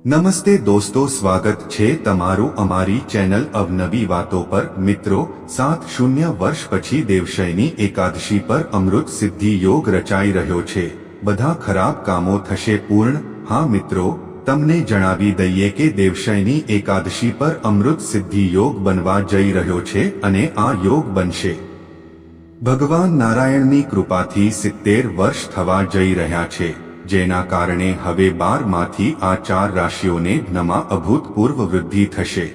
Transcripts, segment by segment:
નમસ્તે દોસ્તો, સ્વાગત છે તમારું અમારી ચેનલ અવનવી વાતો પર। મિત્રો, 7-0 વર્ષ પછી દેવશયની એકાદશી પર અમૃત સિદ્ધિ યોગ રચાઈ રહ્યો છે। બધા ખરાબ કામો થશે પૂર્ણ। હા મિત્રો, તમને જણાવી દઈએ કે દેવશયની એકાદશી પર અમૃત સિદ્ધિ યોગ બનવા જઈ રહ્યો છે અને આ યોગ બનશે ભગવાન નારાયણની કૃપાથી 70 વર્ષ થવા જઈ રહ્યા છે, જેના કારણે હવે 12માંથી આ 4 રાશિઓને ધનમાં અભૂતપૂર્વ વૃદ્ધિ થશે।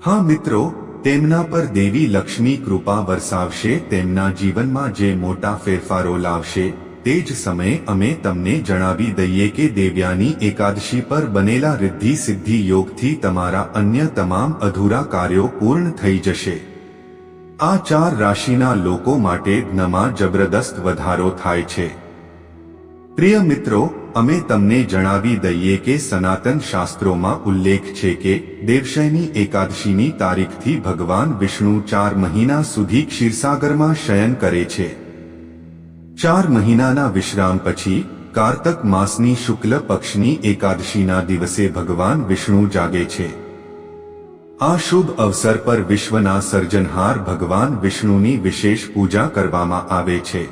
હા મિત્રો, તેમના પર દેવી લક્ષ્મી કૃપા વરસાવશે, તેમના જીવનમાં જે મોટા ફેરફારો લાવશે। તે જ સમયે અમે તમને જણાવી દઈએ કે દેવ્યાની એકાદશી પર બનેલા રિદ્ધિ સિદ્ધિ યોગથી તમારા અન્ય તમામ અધૂરા કાર્યો પૂર્ણ થઈ જશે। આ 4 રાશિના લોકો માટે ધનમાં જબરદસ્ત વધારો થાય છે। પ્રિય મિત્રો, અમે તમને જણાવી દઈએ કે સનાતન શાસ્ત્રોમાં ઉલ્લેખ છે કે દેવશયની એકાદશીની તારીખથી ભગવાન વિષ્ણુ 4 મહિના સુધી ક્ષીરસાગરમાં શયન કરે છે। 4 મહિનાના વિશ્રામ પછી કારતક માસની શુક્લ પક્ષની એકાદશીના દિવસે ભગવાન વિષ્ણુ જાગે છે। આ શુભ અવસર પર વિશ્વના સર્જનહાર ભગવાન વિષ્ણુની વિશેષ પૂજા કરવામાં આવે છે।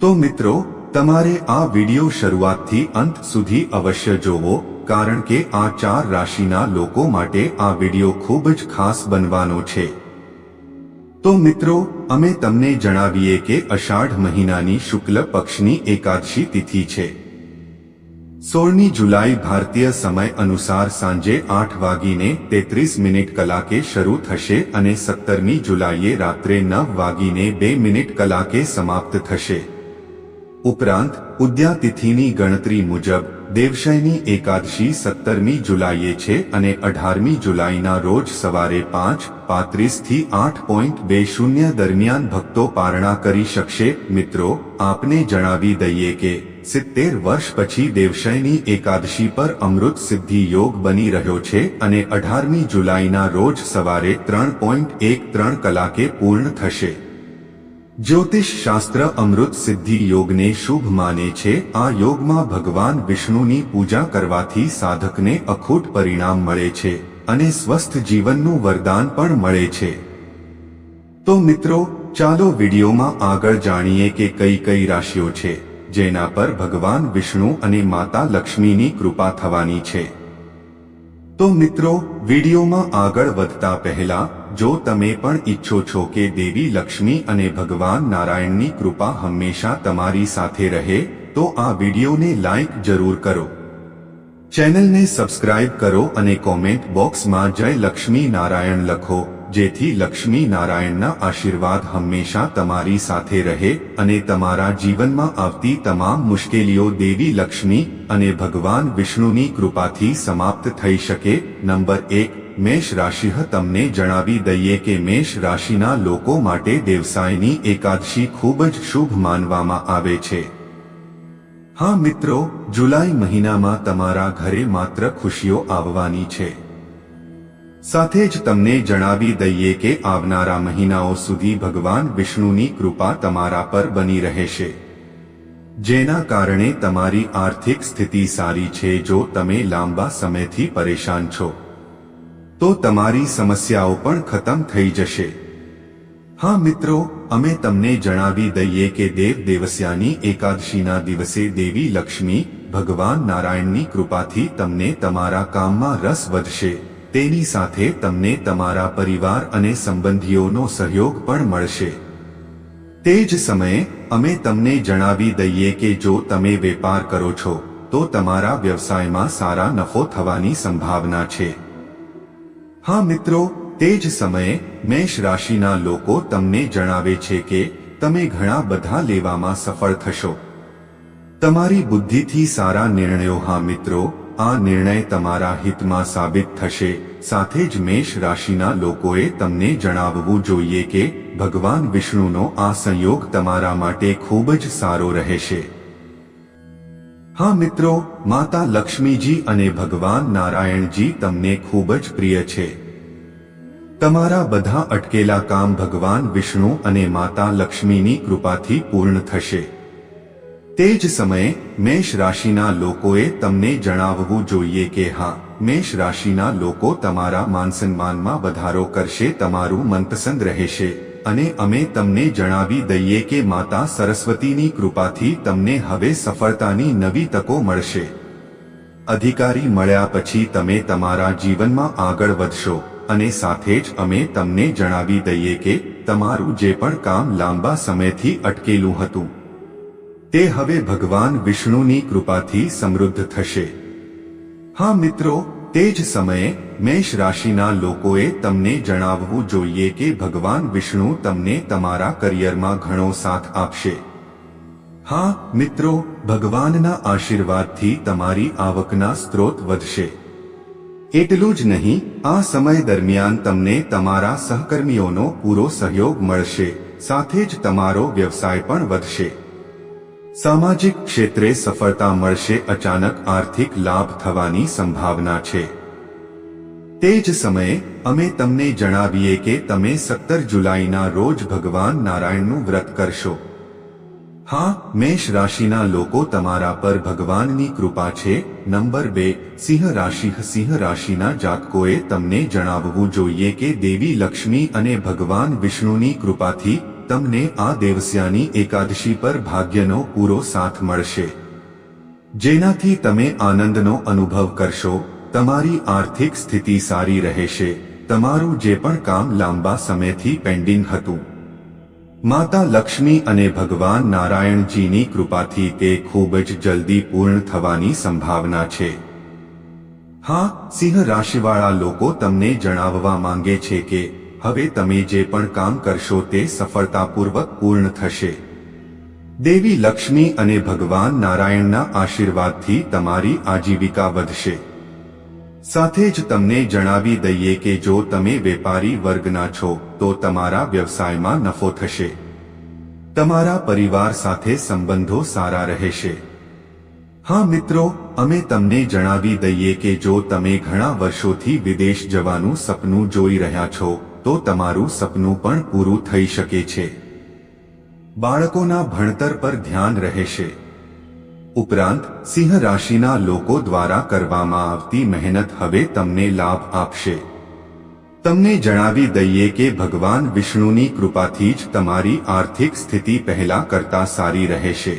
તો મિત્રો, તમારે આ વિડિયો શરૂઆતથી અંત સુધી અવશ્ય જોવો, કારણ કે આ 4 રાશિના લોકો માટે આ વિડિયો ખૂબ જ ખાસ બનવાનો છે। તો મિત્રો, અમે તમને જણાવીએ કે અષાઢ મહિનાની શુક્લ પક્ષની એકાદશી તિથિ છે। 16મી જુલાઈ ભારતીય સમય અનુસાર સાંજે 8:33 કલાકે શરૂ થશે અને 17મી જુલાઈએ રાત્રે 9:02 સમાપ્ત થશે। ઉપરાંત ઉદ્યા તિથિની ગણતરી મુજબ દેવશયની એકાદશી 17મી જુલાઈએ છે અને 18મી જુલાઈના રોજ સવારે 5:35 થી 8:20 દરમિયાન ભક્તો પારણા કરી શકશે। મિત્રો, આપને જણાવી દઈએ કે 70 વર્ષ પછી દેવશયની એકાદશી પર અમૃત સિદ્ધિ યોગ બની રહ્યો છે અને 18મી જુલાઈના રોજ સવારે 3:13 કલાકે પૂર્ણ થશે। જ્યોતિષ શાસ્ત્ર અમૃત સિદ્ધિ યોગને શુભ માને છે। આ યોગમાં ભગવાન વિષ્ણુની પૂજા કરવાથી સાધકને અખૂટ પરિણામ મળે છે અને સ્વસ્થ જીવનનું વરદાન પણ મળે છે। તો મિત્રો, ચાલો વિડીયોમાં આગળ જાણીએ કે કઈ રાશિઓ છે જેના પર ભગવાન વિષ્ણુ અને માતા લક્ષ્મીની કૃપા થવાની છે। તો મિત્રો, વિડીયોમાં આગળ વધતા પહેલા જો તમે પણ ઈચ્છો છો કે દેવી લક્ષ્મી અને ભગવાન નારાયણની કૃપા હંમેશા તમારી સાથે રહે, તો આ વિડીયોને લાઈક જરૂર કરો, ચેનલને સબસ્ક્રાઇબ કરો અને કોમેન્ટ બોક્સમાં જય લક્ષ્મી નારાયણ લખો, જેથી લક્ષ્મી નારાયણના આશીર્વાદ હંમેશા તમારી સાથે રહે અને તમારા જીવનમાં આવતી તમામ મુશ્કેલીઓ દેવી લક્ષ્મી અને ભગવાન વિષ્ણુની કૃપાથી સમાપ્ત થઈ શકે। નંબર 1, મેષ રાશિ। તમને જણાવી દઈએ કે મેષ રાશિના લોકો માટે દેવસાયની એકાદશી ખૂબ જ શુભ માનવામાં આવે છે। હા મિત્રો, જુલાઈ મહિનામાં તમારા ઘરે માત્ર ખુશીઓ આવવાની છે। સાથે જ તમને જણાવી દઈએ કે આવનારા મહિનાઓ સુધી ભગવાન વિષ્ણુની કૃપા તમારા પર બની રહેશે, જેના કારણે તમારી આર્થિક સ્થિતિ સારી છે। જો તમે લાંબા સમયથી પરેશાન છો તો તમારી સમસ્યાઓ પણ ખતમ થઈ જશે। હા મિત્રો, અમે તમને જણાવી દઈએ કે દેવસ્યાની એકાદશીના દિવસે દેવી લક્ષ્મી ભગવાન નારાયણની કૃપાથી તમને તમારા કામમાં રસ વધશે। તેની સાથે તમને તમારા પરિવાર અને સંબંધીઓનો સહયોગ પણ મળશે। તે જ સમયે અમે તમને જણાવી દઈએ કે જો તમે વેપાર કરો છો તો તમારા વ્યવસાયમાં સારા નફો થવાની સંભાવના છે। હા મિત્રો, તે જ સમયે મેષ રાશિના લોકો તમને જણાવે છે કે તમે ઘણા બધા લેવામાં સફળ થશો। તમારી બુદ્ધિથી સારા નિર્ણયો। હા મિત્રો, આ નિર્ણય તમારા હિતમાં સાબિત થશે। સાથે જ મેષ રાશિના લોકોએ તમને જણાવવું જોઈએ કે ભગવાન વિષ્ણુનો આ સંયોગ તમારા માટે ખૂબ જ સારો રહેશે। હા મિત્રો, માતા લક્ષ્મીજી અને ભગવાન નારાયણજી તમને ખૂબ જ પ્રિય છે। તમારા બધા અટકેલા કામ ભગવાન વિષ્ણુ અને માતા લક્ષ્મીની કૃપાથી પૂર્ણ થશે। તે જ સમયે મેષ રાશિના લોકોએ તમને જણાવવું જોઈએ કે હા, મેષ રાશિના લોકો તમારા માનસન્માનમાં વધારો કરશે, તમારું મનપસંદ રહેશે અને અમે તમને જણાવી દઈએ કે માતા સરસ્વતીની કૃપાથી તમને હવે સફળતાની નવી તકો મળશે. અધિકારી મળ્યા પછી તમે તમારા જીવનમાં આગળ વધશો અને સાથે જ અમે તમને જણાવી દઈએ કે તમારું જે પણ કામ લાંબા સમયથી અટકેલું હતું તે હવે ભગવાન વિષ્ણુની કૃપાથી સમૃદ્ધ થશે. હા મિત્રો, તે જ સમયે મેષ રાશિના લોકોએ તમને જણાવવું જોઈએ કે ભગવાન વિષ્ણુ તમને તમારા કરિયરમાં ઘણો સાથ આપશે. હા મિત્રો, ભગવાનના આશીર્વાદથી તમારી આવકના સ્ત્રોત વધશે. એટલું જ નહીં, આ સમય દરમિયાન તમને તમારા સહકર્મીઓનો પૂરો સહયોગ મળશે, સાથે જ તમારો વ્યવસાય પણ વધશે. સામાજિક ક્ષેત્રે સફળતા મળશે, અચાનક આર્થિક લાભ થવાની સંભાવના છે. તે જ સમયે અમે તમને જણાવીએ કે તમે 17 જુલાઈના રોજ ભગવાન નારાયણનું વ્રત કરશો. હા, મેષ રાશિના લોકો તમારા પર ભગવાનની કૃપા છે. નંબર 2, સિંહ રાશિ. સિંહ રાશિના જાતકોએ તમને જણાવવું જોઈએ કે દેવી લક્ષ્મી અને ભગવાન વિષ્ણુની કૃપાથી તમને આ દેવસ્યાની એકાદશી પર ભાગ્યનો પૂરો સાથ મળશે, જેનાથી તમે આનંદનો અનુભવ કરશો. તમારી આર્થિક સ્થિતિ સારી રહેશે. તમારું જે પણ કામ લાંબા સમયથી પેન્ડિંગ હતું, માતા લક્ષ્મી અને ભગવાન નારાયણજીની કૃપાથી તે ખૂબ જ જલ્દી પૂર્ણ થવાની સંભાવના છે. હા, સિંહ રાશિવાળા લોકો તમને જણાવવા માંગે છે કે હવે તમે જે પણ કામ કરશો તે સફળતાપૂર્વક પૂર્ણ થશે. દેવી લક્ષ્મી અને ભગવાન નારાયણના આશીર્વાદથી તમારી આજીવિકા વધશે. સાથે જ તમને જણાવી દઈએ કે જો તમે વેપારી વર્ગના છો તો તમારા વ્યવસાયમાં નફો થશે. તમારા પરિવાર સાથે સંબંધો સારા રહેશે. હા મિત્રો, અમે તમને જણાવી દઈએ કે જો તમે ઘણા વર્ષોથી વિદેશ જવાનું સપનું જોઈ રહ્યા છો તો તમારું સપનું પણ પૂરું થઈ શકે છે. બાળકોના ભણતર પર ધ્યાન રહેશે. ઉપરાંત સિંહ રાશિના લોકો દ્વારા કરવામાં આવતી મહેનત હવે તમને લાભ આપશે. તમને જણાવી દઈએ કે ભગવાન વિષ્ણુની કૃપાથી જ તમારી આર્થિક સ્થિતિ પહેલા કરતા સારી રહેશે.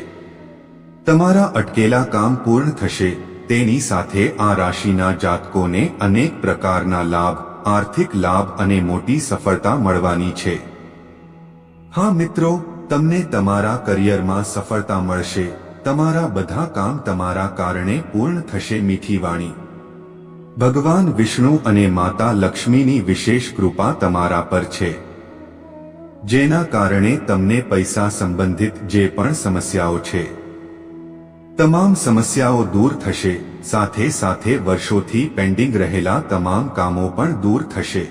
તમારા અટકેલા કામ પૂર્ણ થશે. તેની સાથે આ રાશિના જાતકોને અનેક પ્રકારના લાભ, આર્થિક લાભ અને મોટી સફળતા મળવાની છે. હા મિત્રો, તમને તમારા કરિયરમાં સફળતા મળશે. તમારા બધા કામ તમારા કારણે પૂર્ણ થશે. મીઠી વાણી. ભગવાન વિષ્ણુ અને માતા લક્ષ્મીની વિશેષ કૃપા તમારા પર છે, જેના કારણે તમને પૈસા સંબંધિત જે પણ સમસ્યાઓ છે તમામ સમસ્યાઓ દૂર થશે. સાથે સાથે વર્ષોથી પેન્ડિંગ રહેલા તમામ કામો પણ દૂર થશે.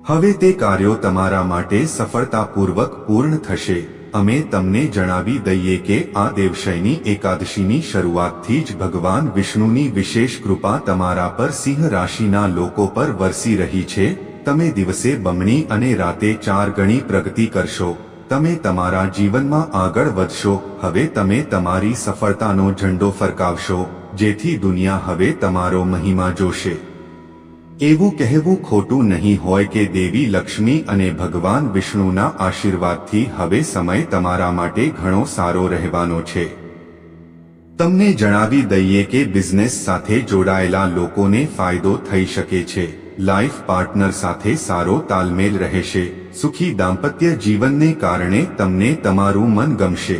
હવે તે કાર્યો તમારા માટે સફળતાપૂર્વક પૂર્ણ થશે. અમે તમને જણાવી દઈએ કે આ દેવશયની એકાદશીની શરૂઆતથી જ ભગવાન વિષ્ણુની વિશેષ કૃપા તમારા પર સિંહ રાશિના લોકો પર વરસી રહી છે. તમે દિવસે બમણી અને રાતે 4 ગણી પ્રગતિ કરશો. તમે તમારા જીવનમાં આગળ વધશો. હવે તમે તમારી સફળતાનો ઝંડો ફરકાવશો, જેથી દુનિયા હવે તમારો મહિમા જોશે. એવું કહેવું ખોટું નહીં હોય કે દેવી લક્ષ્મી અને ભગવાન વિષ્ણુના આશીર્વાદથી હવે સમય તમારા માટે ઘણો સારો રહેવાનો છે. તમને જણાવી દઈએ કે બિઝનેસ સાથે જોડાયેલા લોકોને ફાયદો થઈ શકે છે. લાઈફ પાર્ટનર સાથે સારો તાલમેલ રહેશે. સુખી દાંપત્ય જીવનને કારણે તમને તમારું મન ગમશે.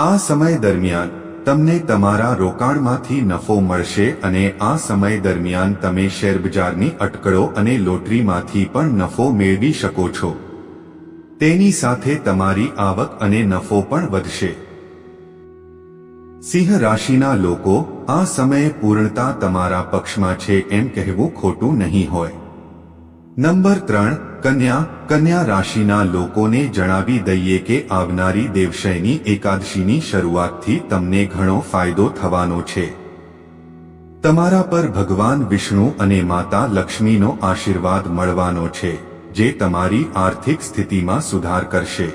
આ સમય દરમિયાન તમને તમારા રોકાણમાંથી નફો મળશે અને આ સમય દરમિયાન તમે શેરબજારની અટકળો અને લોટરીમાંથી પણ નફો મેળવી શકો છો. તેની સાથે તમારી આવક અને નફો પણ વધશે. સિંહ રાશિના લોકો, આ સમયે પૂર્ણતા તમારા પક્ષમાં છે એમ કહેવું ખોટું નહીં હોય. નંબર 3, કન્યા. કન્યા રાશિના લોકોને જણાવી દઈએ કે આવનારી દેવશયની એકાદશીની શરૂઆતથી તમને ઘણો ફાયદો થવાનો છે. તમારા પર ભગવાન વિષ્ણુ અને માતા લક્ષ્મીનો આશીર્વાદ મળવાનો છે, જે તમારી આર્થિક સ્થિતિમાં સુધાર કરશે.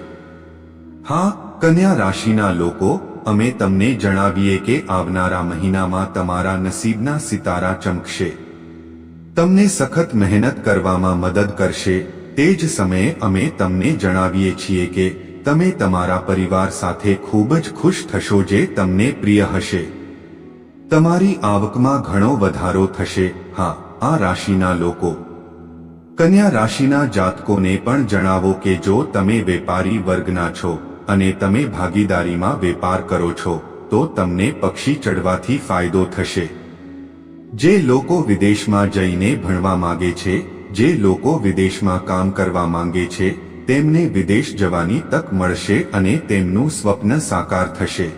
હા, કન્યા રાશિના લોકો, અમે તમને જણાવીએ કે આવનારા મહિનામાં તમારા નસીબના સિતારા ચમકશે, તમને સખત મહેનત કરવામાં મદદ કરશે। તે જ સમયે અમે તમને જણાવીએ છીએ કે તમે તમારા પરિવાર સાથે ખૂબ જ ખુશ થશો, જે તમને પ્રિય હશે। તમારી આવકમાં ઘણો વધારો થશે। હા, આ રાશિના લોકો, કન્યા રાશિના જાતકોને પણ જણાવો કે જો તમે વેપારી વર્ગના છો અને તમે ભાગીદારીમાં વેપાર કરો છો તો તમને પક્ષી ચડવાથી ફાયદો થશે। જે લોકો વિદેશમાં જઈને ભણવા માંગે છે, જે લોકો વિદેશમાં કામ કરવા માંગે છે, તેમને વિદેશ જવાની તક મળશે અને તેમનું સ્વપ્ન સાકાર થશે।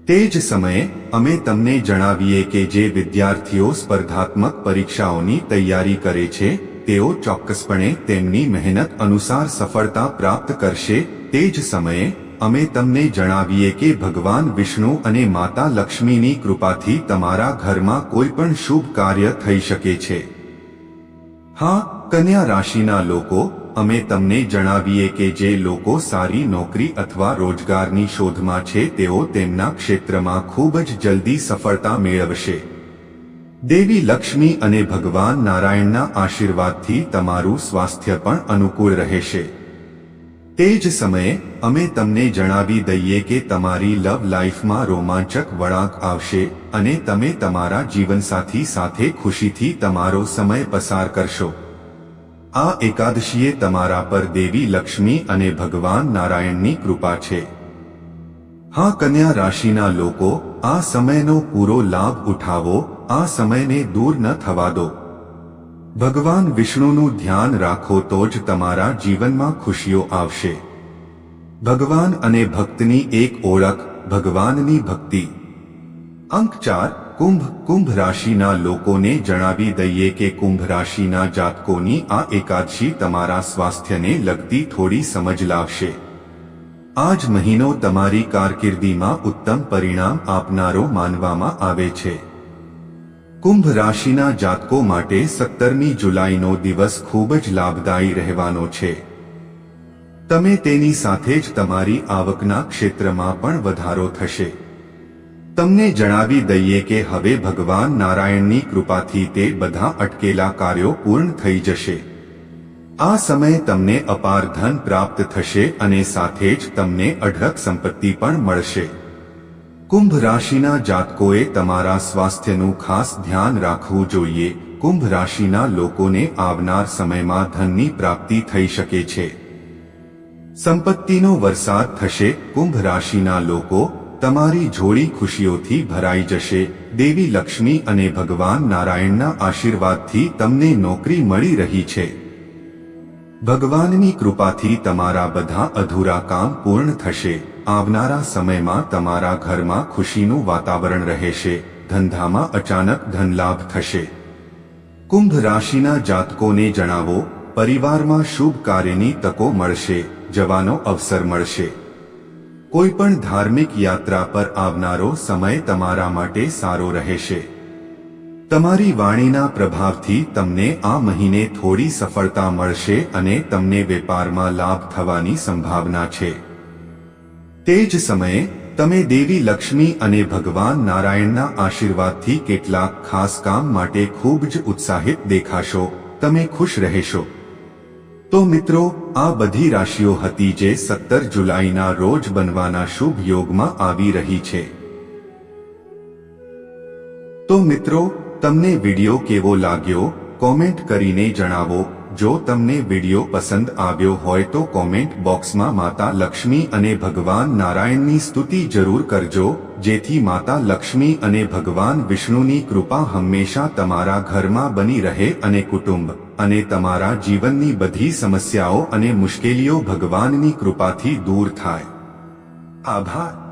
તે જ સમયે અમે તમને જણાવીએ કે જે વિદ્યાર્થીઓ સ્પર્ધાત્મક પરીક્ષાઓની તૈયારી કરે છે તેઓ ચોક્કસપણે તેમની મહેનત અનુસાર સફળતા પ્રાપ્ત કરશે। તે જ સમયે અમે તમને જણાવીએ કે ભગવાન વિષ્ણુ અને માતા લક્ષ્મીની કૃપાથી તમારા ઘરમાં કોઈ પણ શુભ કાર્ય થઈ શકે છે। હા, કન્યા રાશિના લોકો, અમે તમને જણાવીએ કે જે લોકો સારી નોકરી અથવા રોજગારની શોધમાં છે તેઓ તેમના ક્ષેત્રમાં ખૂબ જ જલ્દી સફળતા મેળવશે। દેવી લક્ષ્મી અને ભગવાન નારાયણના આશીર્વાદથી તમારું સ્વાસ્થ્ય પણ અનુકૂળ રહેશે। તે જ સમયે અમે તમને જણાવી દઈએ કે તમારી લવ લાઈફમાં રોમાંચક વળાંક આવશે અને તમે તમારા જીવનસાથી સાથે ખુશીથી તમારો સમય પસાર કરશો। આ એકાદશીએ તમારા પર દેવી લક્ષ્મી અને ભગવાન નારાયણની કૃપા છે। હા, કન્યા રાશિના લોકો, આ સમયનો પૂરો લાભ ઉઠાવો। આ સમયને દૂર ન થવા દો। ભગવાન વિષ્ણુનું ધ્યાન રાખો તો જ તમારા જીવનમાં ખુશીઓ આવશે। ભગવાન અને ભક્તની એક ઓળખ, ભગવાનની ભક્તિ। અંક 4, કુંભ। કુંભ રાશિના લોકોને જણાવી દઈએ કે કુંભ રાશિના જાતકોની આ એકાદશી તમારા સ્વાસ્થ્યને લગતી થોડી સમજ લાવશે। આ જ મહિનો તમારી કારકિર્દીમાં ઉત્તમ પરિણામ આપનારો માનવામાં આવે છે। કુંભ રાશિના જાતકો માટે 17મી જુલાઈનો દિવસ ખૂબ જ લાભદાયી રહેવાનો છે। તમે તેની સાથે જ તમારી આવકના ક્ષેત્રમાં પણ વધારો થશે। તમને જણાવી દઈએ કે હવે ભગવાન નારાયણની કૃપાથી તે બધા અટકેલા કાર્યો પૂર્ણ થઈ જશે। આ સમયે તમને અપાર ધન પ્રાપ્ત થશે અને સાથે જ તમને અઢળક સંપત્તિ પણ મળશે। કુંભ રાશિના જાતકોએ તમારા સ્વાસ્થ્યનું ખાસ ધ્યાન રાખવું જોઈએ। કુંભ રાશિના લોકોને આવનાર સમયમાં ધનની પ્રાપ્તિ થઈ શકે છે। સંપત્તિનો વરસાદ થશે। કુંભ રાશિના લોકો, તમારી જોડી ખુશીઓથી ભરાઈ જશે। દેવી લક્ષ્મી અને ભગવાન નારાયણના આશીર્વાદથી તમને નોકરી મળી રહી છે। ભગવાનની કૃપાથી તમારા બધા અધૂરા કામ પૂર્ણ થશે। આવનારા સમયમાં તમારા ઘરમાં ખુશીનું વાતાવરણ રહેશે। ધંધામાં અચાનક ધનલાભ થશે। કુંભ રાશિના જાતકોને જણાવો, પરિવારમાં શુભ કાર્યની તકો મળશે। જવાનો અવસર મળશે। કોઈ પણ ધાર્મિક યાત્રા પર આવનારો સમય તમારા માટે સારો રહેશે। તમારી વાણીના પ્રભાવથી તમને આ મહિને થોડી સફળતા મળશે અને તમને વેપારમાં લાભ થવાની સંભાવના છે। તે જ સમયે તમે દેવી લક્ષ્મી અને ભગવાન નારાયણના આશીર્વાદથી કેટલાક ખાસ કામ માટે ખૂબ જ ઉત્સાહિત દેખાશો। તમે ખુશ રહેશો। તો મિત્રો, આ બધી રાશિઓ હતી જે 17 જુલાઈના રોજ બનવાના શુભ યોગમાં આવી રહી છે। તો મિત્રો, તમને વિડિયો કેવો લાગ્યો કોમેન્ટ કરીને જણાવો। જો તમને વિડિયો પસંદ આવ્યો હોય તો કોમેન્ટ બોક્સમાં માતા લક્ષ્મી અને ભગવાન નારાયણની સ્તુતિ જરૂર કરજો, જેથી માતા લક્ષ્મી અને ભગવાન વિષ્ણુની કૃપા હંમેશા તમારા ઘરમાં બની રહે અને કુટુંબ અને તમારા જીવનની બધી સમસ્યાઓ અને મુશ્કેલીઓ ભગવાનની કૃપાથી દૂર થાય। આભાર।